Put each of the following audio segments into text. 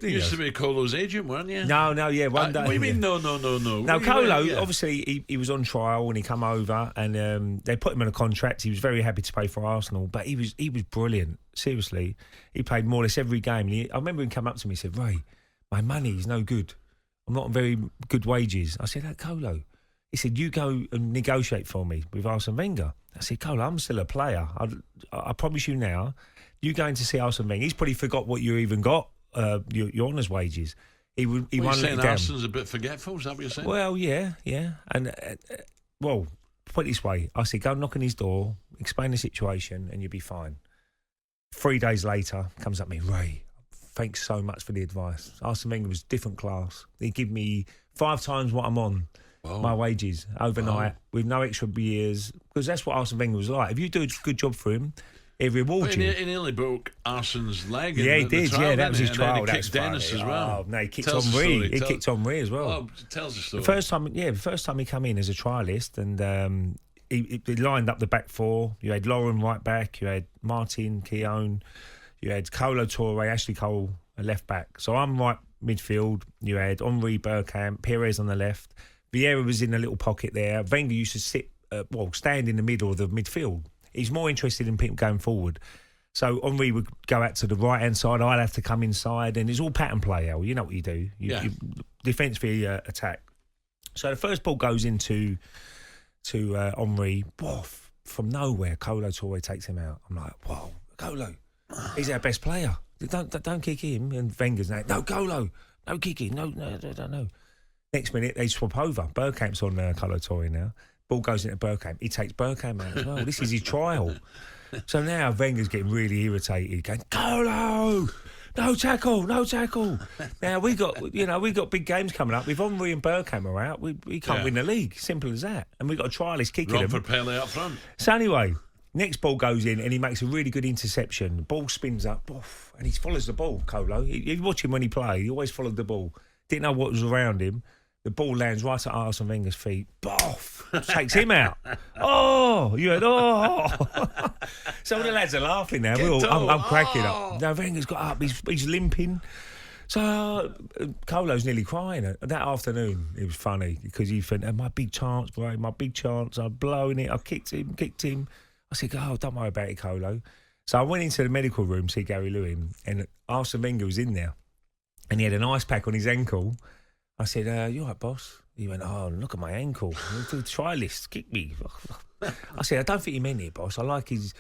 You used to be Kolo's agent, weren't you? No, yeah, one day. What do you mean, no? No, Kolo, obviously, he was on trial when he come over, and they put him on a contract. He was very happy to play for Arsenal, but he was brilliant. Seriously, he played more or less every game. I remember him come up to me and said, "Ray, my money is no good. I'm not on very good wages." I said, "Kolo." He said, "You go and negotiate for me with Arsene Wenger." I said, "Kolo, I'm still a player. I promise you now, you going to see Arsene Wenger, he's probably forgot what you even got, your honours wages. He won't let you down." Arsene's a bit forgetful, is that what you're saying? Well, yeah. And, well, put it this way. I said, go knock on his door, explain the situation, and you'll be fine. 3 days later, comes up to me, "Ray, thanks so much for the advice. Arsene Wenger was different class. He gave me 5 times what I'm on." Whoa. My wages overnight with no extra years, because that's what Arsene Wenger was like. If you do a good job for him, he rewards you. He nearly broke Arsene's leg. Yeah, he did. Trial, that was his trial. He kicked Dennis as well. Oh, no, he kicked Henry. He kicked Henry as well. Oh, tells the story. The first time he came in as a trialist, and he lined up the back four. You had Lauren right back. You had Martin Keown. You had Kolo Toure, Ashley Cole, a left back. So I'm right midfield. You had Henri Bergkamp, Perez on the left. Vieira was in a little pocket there. Wenger used to stand in the middle of the midfield. He's more interested in people going forward. So Henri would go out to the right-hand side. I'd have to come inside. And it's all pattern play, Al. You know what you do. You defence via attack. So the first ball goes into Henri. From nowhere, Kolo Toure takes him out. I'm like, whoa, Kolo, he's our best player. Don't kick him. And Wenger's like, no, Kolo, no kicking. No. Next minute, they swap over. Bergkamp's on Kolo Toure now. Ball goes into Bergkamp. He takes Bergkamp out as well. This is his trial. So now Wenger's getting really irritated, going, "Kolo, no tackle. Now we got big games coming up. If Henri and Bergkamp are out, we can't win the league. Simple as that. And we got a trialist kicking him. Romford Pele up front. So anyway, next ball goes in and he makes a really good interception. The ball spins up, and he follows the ball. Kolo, you watch him when he plays. He always followed the ball. Didn't know what was around him. The ball lands right at Arsene Wenger's feet. Takes him out. So the lads are laughing now. I'm cracking up. Now Wenger's got up. He's limping. So Kolo's nearly crying. That afternoon, it was funny because he thought, my big chance, bro, my big chance. I'm blowing it. I kicked him. I said, don't worry about it, Kolo. So I went into the medical room to see Gary Lewin, and Arsene Wenger was in there, and he had an ice pack on his ankle. I said, "You all right, boss?" He went, "Oh, look at my ankle. The trialist kicked me." I said, "I don't think he meant it, boss. I like his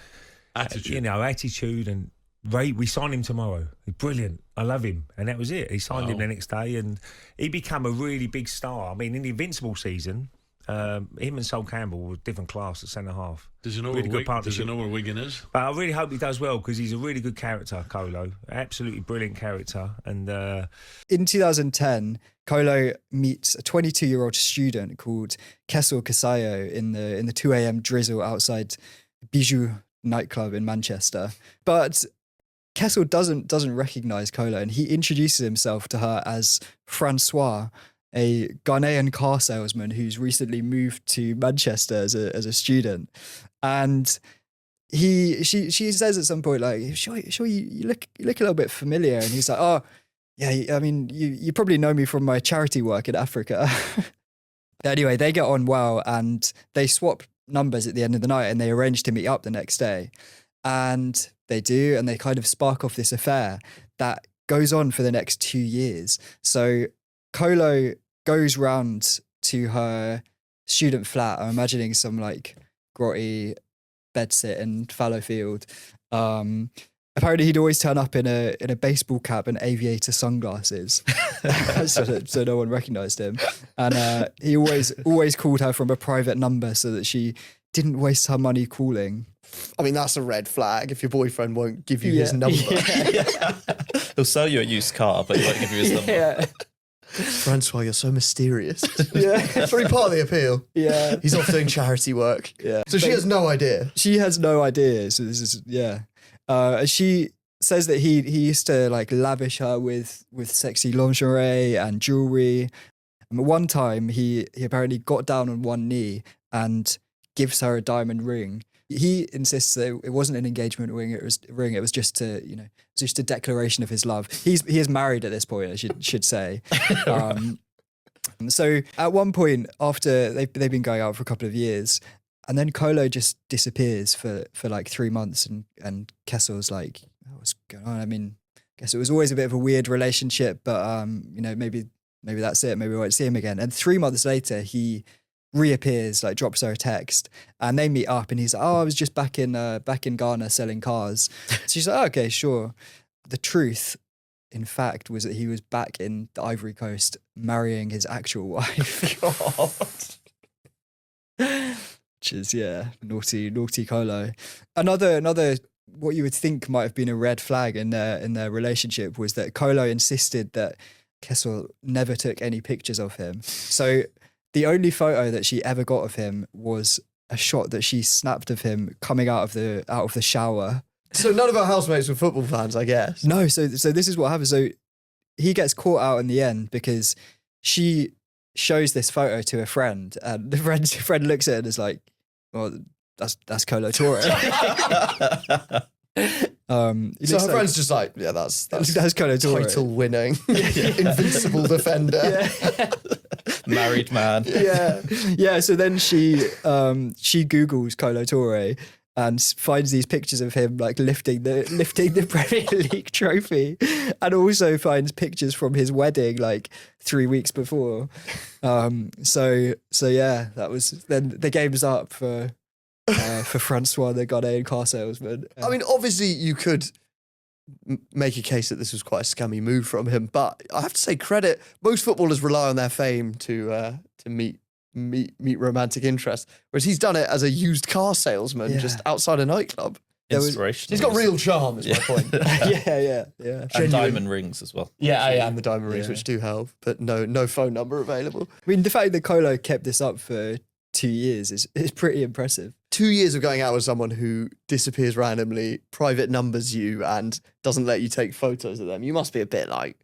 attitude. Attitude. And Ray, we signed him tomorrow. He's brilliant. I love him." And that was it. He signed him the next day, and he became a really big star. I mean, in the Invincible season, him and Sol Campbell were different class at centre half. Does he know where Wigan is? But I really hope he does well because he's a really good character, Kolo. Absolutely brilliant character. And in 2010, Kolo meets a 22-year-old student called Kessel Kasayo in the 2 a.m. drizzle outside Bijou nightclub in Manchester. But Kessel doesn't recognise Kolo, and he introduces himself to her as Francois, a Ghanaian car salesman who's recently moved to Manchester as a student. And she says at some point, like, sure you look a little bit familiar. And he's like, "Oh, yeah, I mean, you probably know me from my charity work in Africa." Anyway, they get on well and they swap numbers at the end of the night and they arrange to meet up the next day. And they do, and they kind of spark off this affair that goes on for the next 2 years. So Kolo goes round to her student flat. I'm imagining some like grotty bedsit in Fallowfield. Apparently he'd always turn up in a baseball cap and aviator sunglasses, so no one recognised him. And he always called her from a private number so that she didn't waste her money calling. I mean, that's a red flag if your boyfriend won't give you his number. Yeah. He'll sell you a used car, but he won't give you his number. Yeah. Francois, you're so mysterious. Yeah. It's really part of the appeal. Yeah. He's off doing charity work. Yeah. So she has no idea. She has no idea. So this is, she says that he used to like lavish her with sexy lingerie and jewelry. And one time he apparently got down on one knee and gives her a diamond ring he insists that it wasn't an engagement ring. It was just to, just a declaration of his love. He is married at this point, I should say. So at one point, after they've been going out for a couple of years, and then Kolo just disappears for like 3 months, and Kessel's like, what's going on? I mean, I guess it was always a bit of a weird relationship, but maybe that's it. Maybe we won't see him again. And 3 months later, he reappears, like drops her a text, and they meet up, and he's like, I was just back in Ghana selling cars. So she's like, okay, sure. The truth, in fact, was that he was back in the Ivory Coast marrying his actual wife. God. Which is, naughty Kolo. Another what you would think might have been a red flag in their relationship was that Kolo insisted that Kessel never took any pictures of him. So the only photo that she ever got of him was a shot that she snapped of him coming out of the shower. So none of our housemates were football fans, I guess. No, so this is what happens. So he gets caught out in the end because she shows this photo to a friend, and the friend looks at it and is like, well, that's Kolo Toure. So her friend's just like, yeah, that's Kolo Toure. title winning, invincible defender. Yeah. Married man. Yeah. So then she Googles Kolo Toure and finds these pictures of him like lifting the Premier League trophy, and also finds pictures from his wedding like 3 weeks before. So yeah, that was then the game's up for Francois, the Ghanaian car salesman. I mean, obviously you could make a case that this was quite a scummy move from him, but I have to say credit. Most footballers rely on their fame to meet romantic interest, whereas he's done it as a used car salesman just outside a nightclub. Inspirational. He's got real charm, is my point. Yeah. And diamond rings as well. Yeah, and the diamond rings, which do help, but no phone number available. I mean, the fact that Kolo kept this up for 2 years is pretty impressive. 2 years of going out with someone who disappears randomly, private numbers you, and doesn't let you take photos of them. You must be a bit like,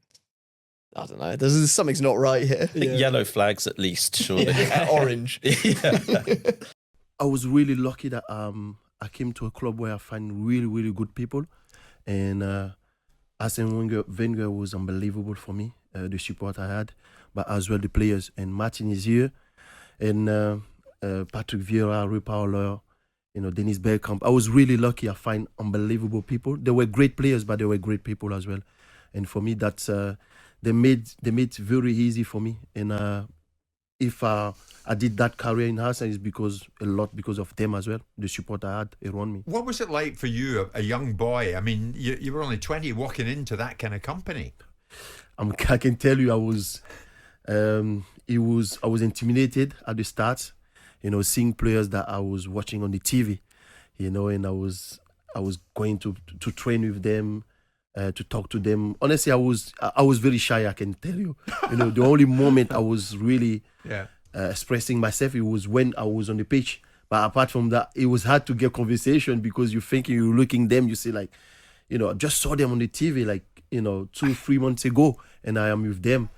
I don't know, there's something's not right here. I think yellow flags at least, surely. Orange. I was really lucky that I came to a club where I find really, really good people. And Arsene Wenger was unbelievable for me, the support I had, but as well the players. And Martin is here, and Patrick Vieira, Rui Paulo, Dennis Bergkamp. I was really lucky. I find unbelievable people. They were great players, but they were great people as well. And for me, that's they made it very easy for me. And if I did that career in Arsenal, it's because of them as well, the support I had around me. What was it like for you, a young boy? I mean, you were only 20 walking into that kind of company. I can tell you, I was intimidated at the start, seeing players that I was watching on the TV, and I was going to train with them, to talk to them. Honestly, I was very shy, I can tell you. The only moment I was really expressing myself, it was when I was on the pitch. But apart from that, it was hard to get conversation because you're looking them, you see like, I just saw them on the TV like, 2-3 months ago, and I am with them.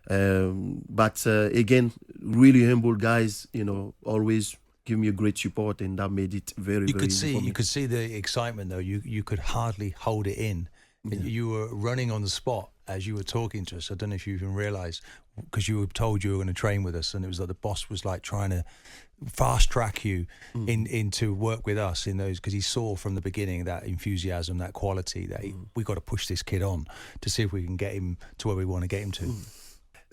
But again, really humble guys, always give me a great support, and that made it very easy for me. You could see the excitement though. You could hardly hold it in. Yeah. You were running on the spot as you were talking to us. I don't know if you even realised, because you were told you were going to train with us, and it was like the boss was like trying to fast track you into work with us in those, because he saw from the beginning that enthusiasm, that quality, that we got to push this kid on to see if we can get him to where we want to get him to.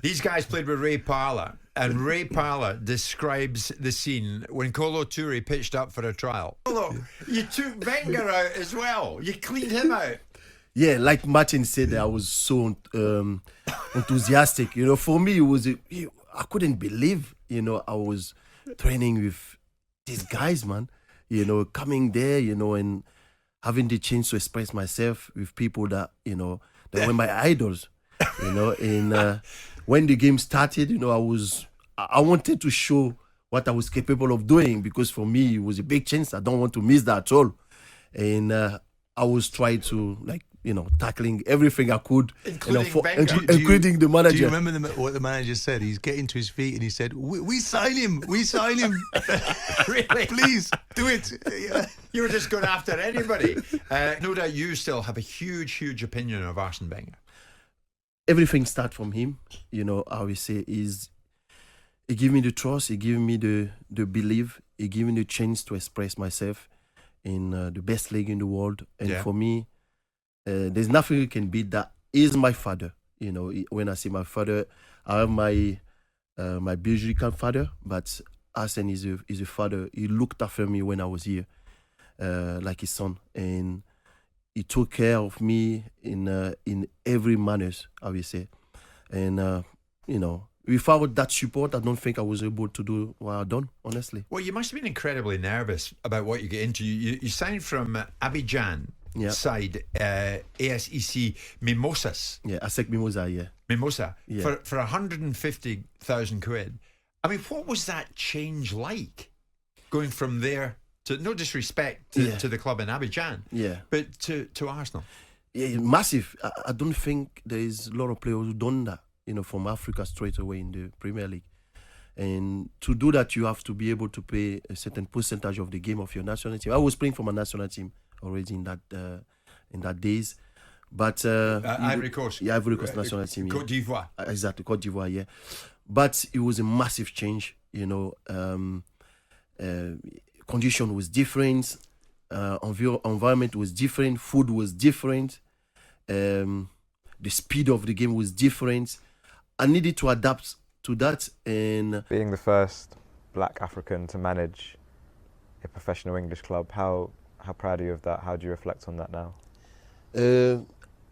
These guys played with Ray Parlour, and Ray Parlour describes the scene when Kolo Toure pitched up for a trial. Kolo, you took Wenger out as well. You cleaned him out. Yeah, like Martin said, I was so enthusiastic. For me, I couldn't believe, I was training with these guys, man. Coming there, and having the chance to express myself with people that, that were my idols, And when the game started, I wanted to show what I was capable of doing, because for me, it was a big chance. I don't want to miss that at all. And I was trying to, tackling everything I could, Including Wenger. including the manager. Do you remember what the manager said? He's getting to his feet and he said, "We sign him. We sign him. Really? Please do it." Yeah. You were just going after anybody. No doubt you still have a huge opinion of Arsene Wenger. Everything starts from him. I will say is he gave me the trust. He gave me the belief. He gave me the chance to express myself in the best league in the world. And for me, there's nothing you can beat that. He's my father. When I say my father, I have my biological father, but Arsene is a father. He looked after me when I was here, like his son, and he took care of me in every manner, I will say. And without that support, I don't think I was able to do what I've done, honestly. Well, you must have been incredibly nervous about what you get into. You signed from Abidjan side, ASEC Mimosas. Yeah, ASEC Mimosa, yeah. Mimosa. Yeah. For 150,000 quid. I mean, what was that change like? Going from there to, no disrespect to the club in Abidjan, but to Arsenal. Yeah, massive. I don't think there is a lot of players who done that, from Africa straight away in the Premier League. And to do that, you have to be able to pay a certain percentage of the game of your national team. I was playing for my national team already in that days. But Ivory Coast. Yeah, Ivory Coast national team. Côte d'Ivoire. Exactly, Côte d'Ivoire, yeah. But it was a massive change, condition was different, environment was different, food was different, the speed of the game was different. I needed to adapt to that. And being the first black African to manage a professional English club, how proud are you of that? How do you reflect on that now?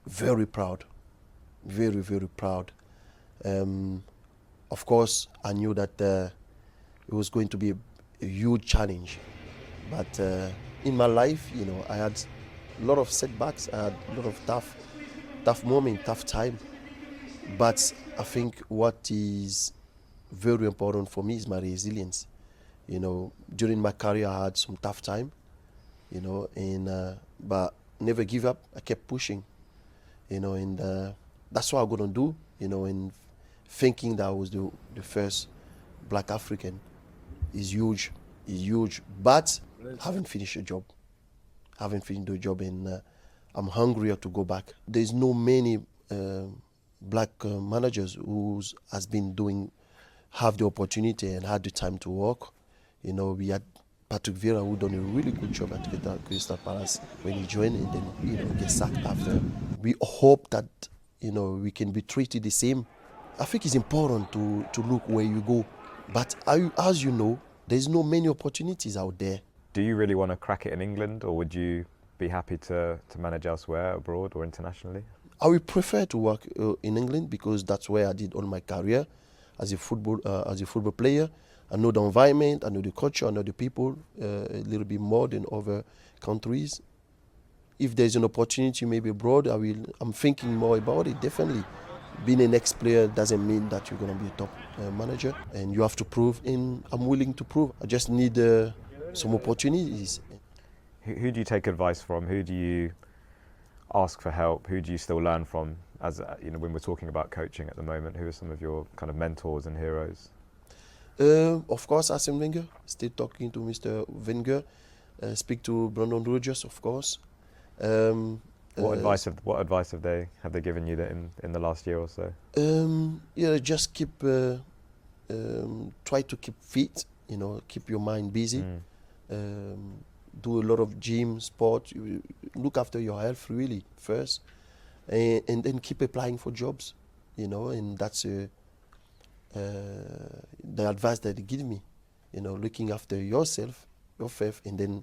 Very proud, very proud. Of course, I knew that it was going to be a huge challenge, but in my life, I had a lot of setbacks. I had a lot of tough moments, tough time. But I think what is very important for me is my resilience. During my career, I had some tough time, but never give up. I kept pushing, and that's what I'm gonna do, and thinking that I was the first black African is huge, but I haven't finished the job. And I'm hungrier to go back. There's no many black managers who have the opportunity and had the time to work. We had Patrick Vieira, who done a really good job at Crystal Palace when he joined, and then get sacked after. We hope that we can be treated the same. I think it's important to look where you go, but as you know, there's no many opportunities out there. Do you really want to crack it in England, or would you be happy to manage elsewhere, abroad or internationally? I would prefer to work in England because that's where I did all my career as a football player. I know the environment, I know the culture, I know the people a little bit more than other countries. If there's an opportunity maybe abroad, I'm thinking more about it, definitely. Being an ex-player doesn't mean that you're going to be a top manager, and you have to prove, and I'm willing to prove. I just need some opportunities. Who do you take advice from? Who do you ask for help? Who do you still learn from? As when we're talking about coaching at the moment, who are some of your kind of mentors and heroes? Of course, Arsene Wenger. Still talking to Mr. Wenger. Speak to Brendan Rodgers, of course. What advice have they given you in the last year or so? Just try to keep fit. Keep your mind busy. Do a lot of gym, sport. Look after your health really first, and then keep applying for jobs. And that's the advice that they give me. Looking after yourself, your faith, and then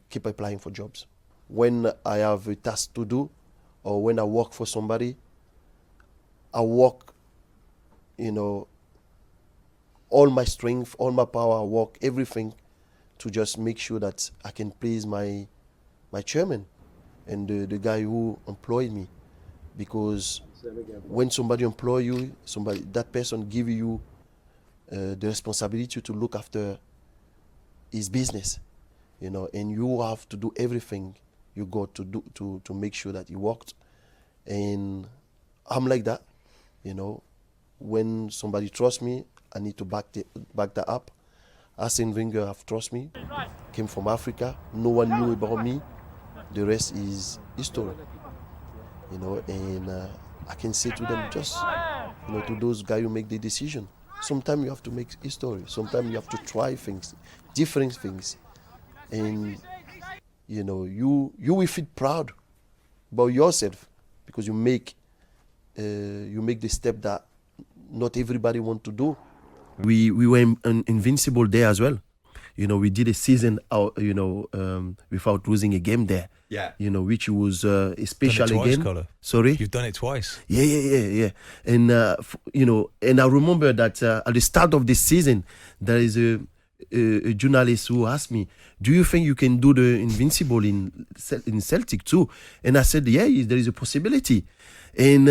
keep applying for jobs. When I have a task to do, or when I work for somebody, I work, all my strength, all my power, I work everything to just make sure that I can please my chairman and the guy who employed me. Because when somebody employ you, that person give you the responsibility to look after his business, and you have to do everything you got to make sure that it worked. And I'm like that, you know. When somebody trusts me, I need to back that up. Arsene Wenger have trust me. Came from Africa. No one knew about me. The rest is history, you know. And I can say to them, just, you know, to those guys who make the decision, sometimes you have to make history. Sometimes you have to try things, different things, and you know, you will feel proud about yourself because you make the step that not everybody want to do. We were invincible there as well. You know, we did a season out, you know, without losing a game there. Yeah. You know, which was a special twice, again. Kolo. Sorry? You've done it twice. Yeah. And, you know, and I remember that at the start of the season, there is a journalist who asked me, do you think you can do the invincible in Celtic too? And I said, yeah, there is a possibility. And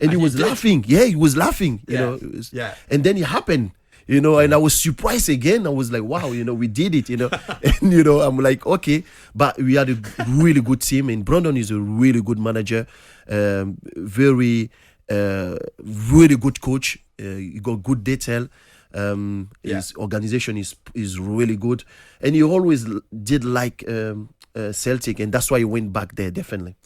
he was laughing. Yeah, he was laughing, you know. Yeah. And then it happened. You know, and I was surprised again. I was like, wow, you know, we did it, you know. And, you know, I'm like, okay. But we had a really good team. And Brandon is a really good manager. Really good coach. He got good detail. His organization is really good. And he always did like Celtic. And that's why he went back there, definitely.